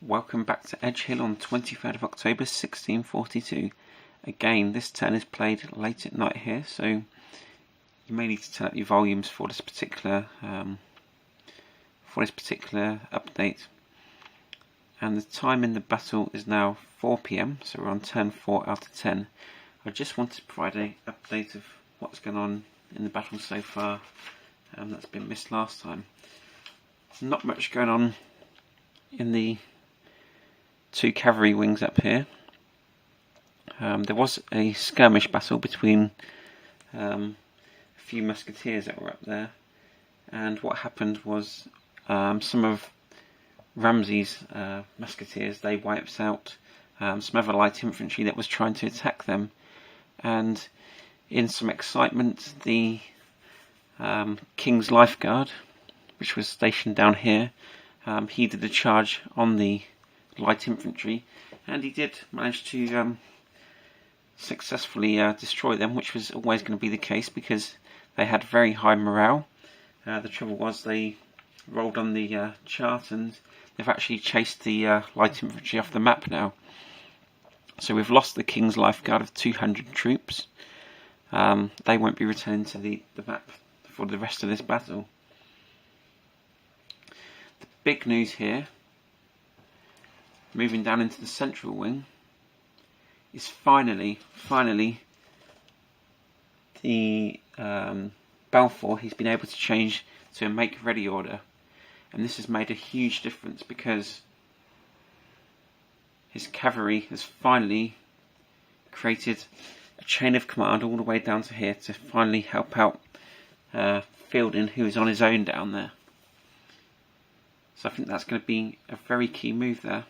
Welcome back to Edgehill on 23rd of October 1642. Again, this turn is played late at night here, so you may need to turn up your volumes for this particular update. And the time in the battle is now 4 PM, so we're on turn 4 out of 10. I just wanted to provide an update of what's going on in the battle so far. That's been missed last time. Not much going on in the two cavalry wings up here. There was a skirmish battle between a few musketeers that were up there, and what happened was some of Ramsay's musketeers, they wiped out some other light infantry that was trying to attack them, and in some excitement the King's Life Guard, which was stationed down here, he did a charge on the light infantry, and he did manage to successfully destroy them, which was always going to be the case because they had very high morale. The trouble was they rolled on the chart and they've actually chased the light infantry off the map now. So we've lost the King's Life Guard of 200 troops. They won't be returning to the map for the rest of this battle. The big news here, moving down into the central wing, is finally the Balfour, he's been able to change to a make ready order, and this has made a huge difference because his cavalry has finally created a chain of command all the way down to here to finally help out Fielding, who is on his own down there. So I think that's going to be a very key move there.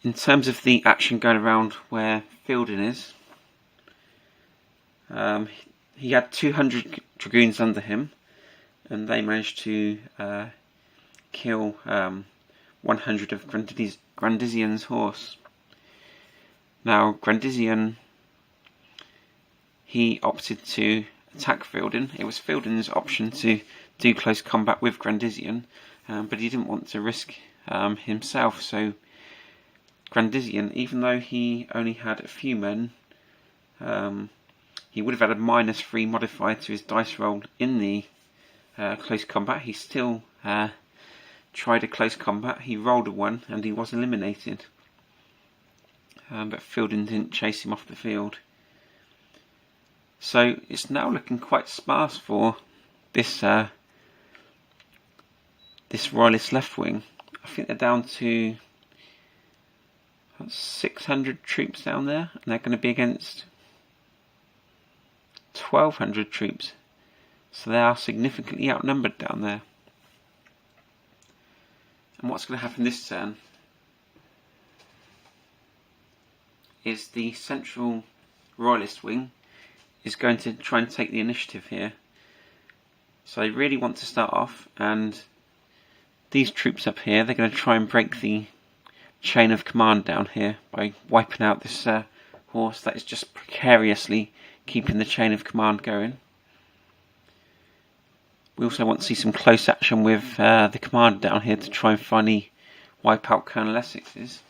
In terms of the action going around where Fielding is, he had 200 dragoons under him, and they managed to kill 100 of Grandisian's horse. Now Grandisian, he opted to attack Fielding. It was Fielding's option to do close combat with Grandisian, but he didn't want to risk himself, so Grandisian, even though he only had a few men, he would have had a -3 modifier to his dice roll in the close combat. He still tried a close combat. He rolled a 1 and he was eliminated. But Fielding didn't chase him off the field. So it's now looking quite sparse for this this Royalist left wing. I think they're down to 600 troops down there, and they're going to be against 1,200 troops. So they are significantly outnumbered down there. And what's going to happen this turn is the central Royalist wing is going to try and take the initiative here. So they really want to start off, and these troops up here, they're going to try and break the chain of command down here by wiping out this horse that is just precariously keeping the chain of command going. We also want to see some close action with the commander down here to try and finally wipe out Colonel Essex's.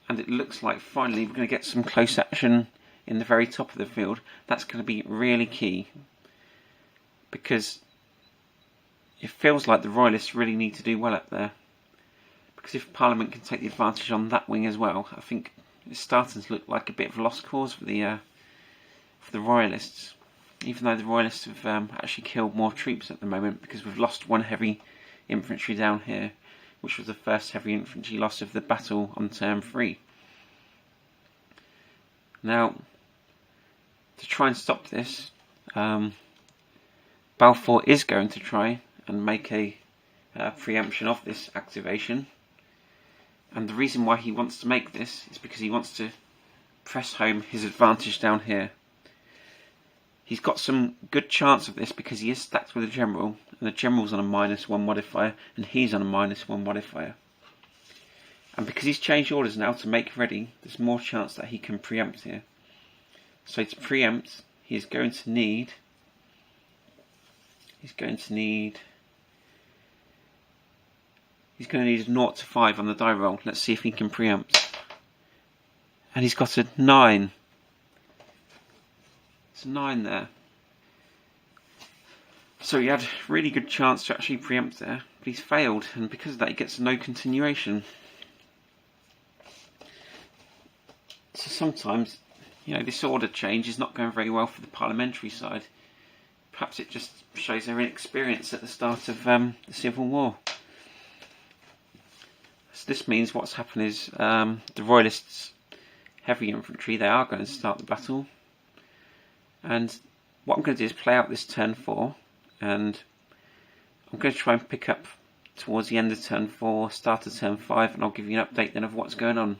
And it looks like finally we're going to get some close action in the very top of the field. That's going to be really key, because it feels like the Royalists really need to do well up there. Because if Parliament can take the advantage on that wing as well, I think it's starting to look like a bit of a lost cause for the Royalists. Even though the Royalists have actually killed more troops at the moment, because we've lost 1 heavy infantry down here, which was the first heavy infantry loss of the battle on turn 3. Now, to try and stop this, Balfour is going to try and make a preemption of this activation. And the reason why he wants to make this is because he wants to press home his advantage down here. He's got some good chance of this because he is stacked with a general, and the general's on a -1 modifier, and he's on a -1 modifier. And because he's changed orders now to make ready, there's more chance that he can preempt here. So to preempt, he's going to need He's going to need a 0 to 5 on the die roll. Let's see if he can preempt. And he's got a 9. It's a 9 there. So he had a really good chance to actually preempt there, but he's failed, and because of that he gets no continuation. So sometimes, this order change is not going very well for the parliamentary side. Perhaps it just shows their inexperience at the start of the Civil War. So this means what's happened is the Royalists' heavy infantry, they are going to start the battle. And what I'm going to do is play out this turn 4, and I'm going to try and pick up towards the end of turn 4, start of turn 5, and I'll give you an update then of what's going on.